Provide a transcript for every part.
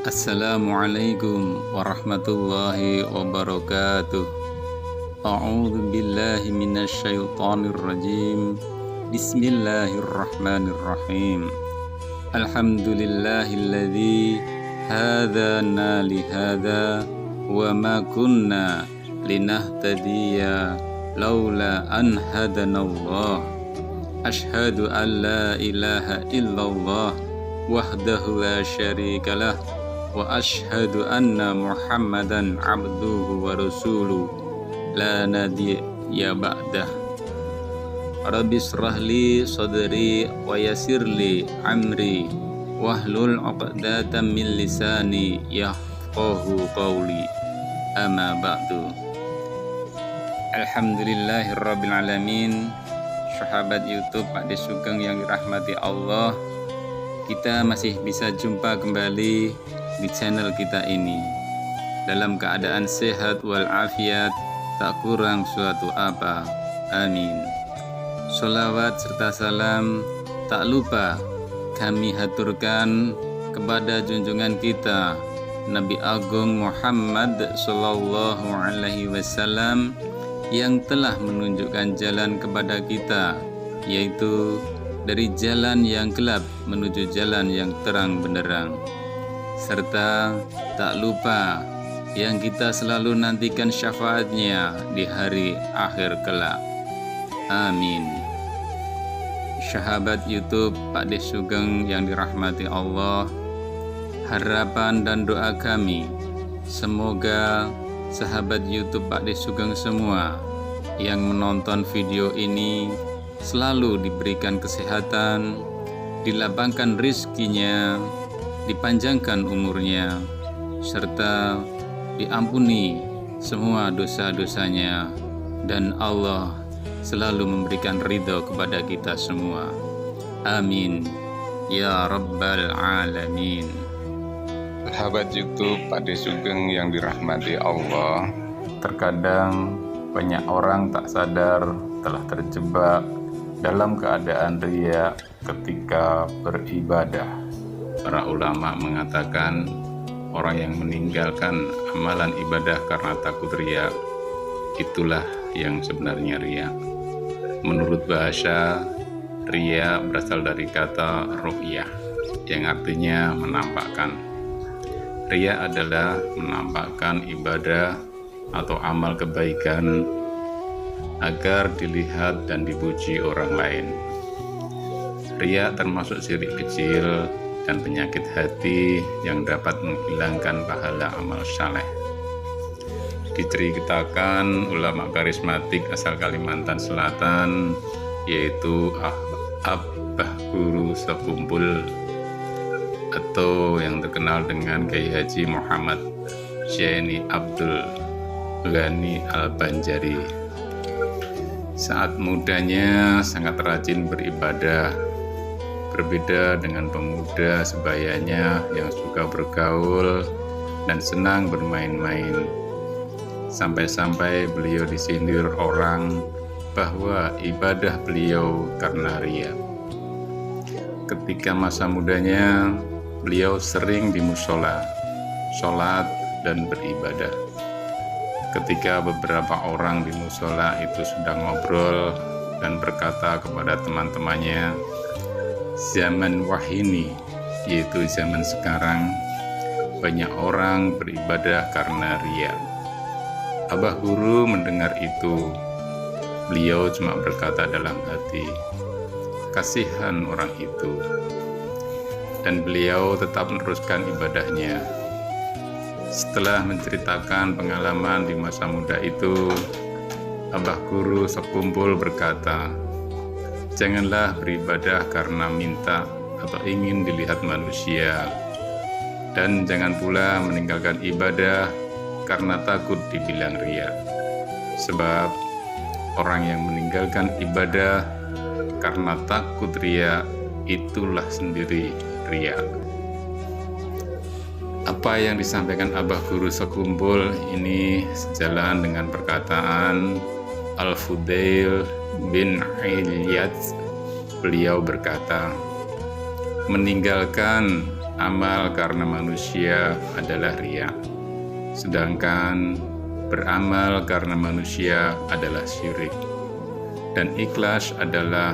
Assalamualaikum warahmatullahi wabarakatuh. A'udzu billahi minasyaitonir rajim. Bismillahirrahmanirrahim. Alhamdulillahilladzi hadana li hadza wa ma kunna linahtadiya laula an hadanallah. Asyhadu an la ilaha illallah wahdahu la syarikalah wa asyhadu anna Muhammadan abduhu wa rasuluh la nabiyya ba'dah. Rabbi shrah li sadri wa yassir li amri wahlul 'uqdatam min lisani yafqahu qawli. Amma ba'du. Alhamdulillahirabbil alamin. Sahabat YouTube Pak Sugeng yang dirahmati Allah, kita masih bisa jumpa kembali di channel kita ini dalam keadaan sehat walafiat, tak kurang suatu apa. Amin. Sholawat serta salam tak lupa kami haturkan kepada junjungan kita Nabi Agung Muhammad Sallallahu Alaihi Wasallam yang telah menunjukkan jalan kepada kita, yaitu dari jalan yang gelap menuju jalan yang terang benderang. Serta tak lupa yang kita selalu nantikan syafaatnya di hari akhir kelak. Amin. Sahabat YouTube Pak Sugeng yang dirahmati Allah, harapan dan doa kami semoga sahabat YouTube Pak Sugeng semua yang menonton video ini selalu diberikan kesehatan, dilapangkan rizkinya, dipanjangkan umurnya, serta diampuni semua dosa-dosanya, dan Allah selalu memberikan ridho kepada kita semua. Amin ya rabbal alamin. Sahabat YouTube Pak Sugeng yang dirahmati Allah, terkadang banyak orang tak sadar telah terjebak dalam keadaan riya ketika beribadah. Para ulama mengatakan orang yang meninggalkan amalan ibadah karena takut riya, itulah yang sebenarnya riya. Menurut bahasa, riya berasal dari kata ru'yah yang artinya menampakkan. Riya adalah menampakkan ibadah atau amal kebaikan agar dilihat dan dipuji orang lain. Riya termasuk syirik kecil dan penyakit hati yang dapat menghilangkan pahala amal saleh. Diceritakan ulama karismatik asal Kalimantan Selatan, yaitu Abah Guru Sekumpul atau yang terkenal dengan Kiai Haji Muhammad Zaini Abdul Ghani Al-Banjari. Saat mudanya sangat rajin beribadah, berbeda dengan pemuda sebayanya yang suka bergaul dan senang bermain-main. Sampai-sampai beliau disindir orang bahwa ibadah beliau karena riya. Ketika masa mudanya, beliau sering di musola, sholat dan beribadah. Ketika beberapa orang di musola itu sedang ngobrol dan berkata kepada teman-temannya, zaman wahini, yaitu zaman sekarang, banyak orang beribadah karena riya. Abah Guru mendengar itu, beliau cuma berkata dalam hati, kasihan orang itu, dan beliau tetap meneruskan ibadahnya. Setelah menceritakan pengalaman di masa muda itu, Abah Guru Sekumpul berkata, janganlah beribadah karena minta atau ingin dilihat manusia, dan jangan pula meninggalkan ibadah karena takut dibilang riya. Sebab orang yang meninggalkan ibadah karena takut riya, itulah sendiri riya. Apa yang disampaikan Abah Guru Sekumpul ini sejalan dengan perkataan Al-Fudail bin Iyad. Beliau berkata, meninggalkan amal karena manusia adalah riya. Sedangkan beramal karena manusia adalah syirik. Dan ikhlas adalah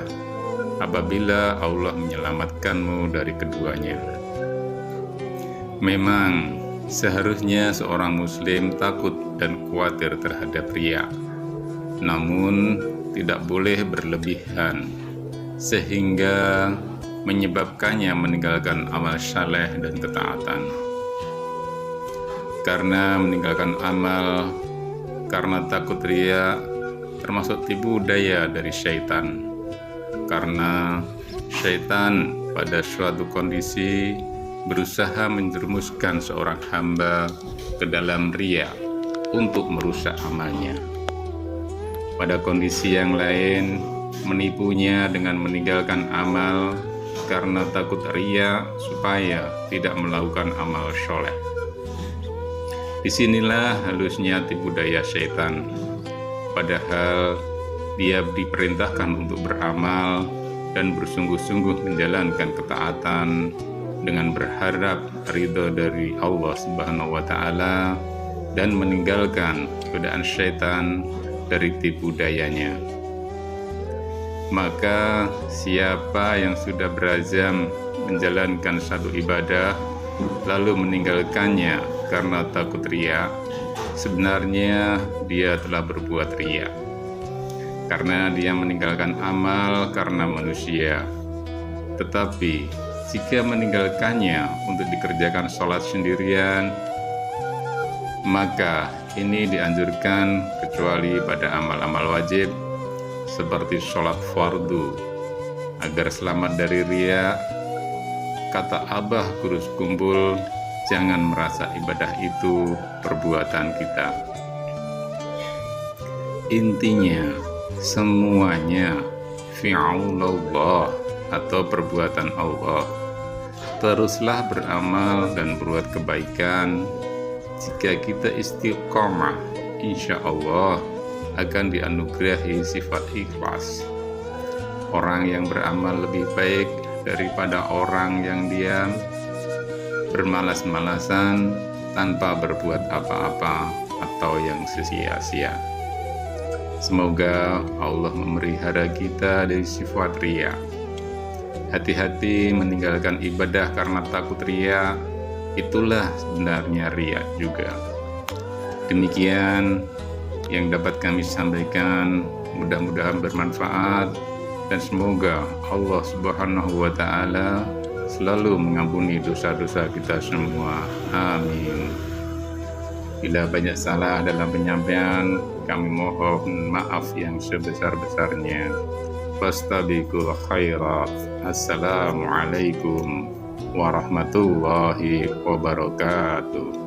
apabila Allah menyelamatkanmu dari keduanya. Memang seharusnya seorang muslim takut dan khawatir terhadap riya. Namun tidak boleh berlebihan sehingga menyebabkannya meninggalkan amal saleh dan ketaatan. Karena meninggalkan amal karena takut riya termasuk tipu daya dari syaitan. Karena syaitan pada suatu kondisi berusaha menjerumuskan seorang hamba ke dalam riya untuk merusak amalnya. Pada kondisi yang lain, menipunya dengan meninggalkan amal karena takut riya supaya tidak melakukan amal soleh. Disinilah halusnya tipu daya syaitan. Padahal dia diperintahkan untuk beramal dan bersungguh-sungguh menjalankan ketaatan dengan berharap ridho dari Allah Subhanahu wa Ta'ala dan meninggalkan godaan syaitan dari tipu dayanya. Maka siapa yang sudah berazam menjalankan satu ibadah lalu meninggalkannya karena takut riya, sebenarnya dia telah berbuat riya. Karena dia meninggalkan amal karena manusia. Tetapi jika meninggalkannya untuk dikerjakan sholat sendirian, maka ini dianjurkan kecuali pada amal-amal wajib seperti sholat fardu. Agar selamat dari riya, kata Abah Guru Sekumbul, jangan merasa ibadah itu perbuatan kita. Intinya, semuanya fi'aulullah atau perbuatan Allah. Teruslah beramal dan berbuat kebaikan. Jika kita istiqomah, insya Allah akan dianugerahi sifat ikhlas. Orang yang beramal lebih baik daripada orang yang diam, bermalas-malasan tanpa berbuat apa-apa atau yang sia-sia. Semoga Allah memelihara kita dari sifat riya. Hati-hati meninggalkan ibadah karena takut riya, itulah sebenarnya riya juga. Demikian yang dapat kami sampaikan, mudah-mudahan bermanfaat dan semoga Allah Subhanahu wa Ta'ala selalu mengampuni dosa-dosa kita semua. Amin. Bila banyak salah dalam penyampaian, kami mohon maaf yang sebesar-besarnya. Fastabiqul khairat. Assalamualaikum warahmatullahi wabarakatuh.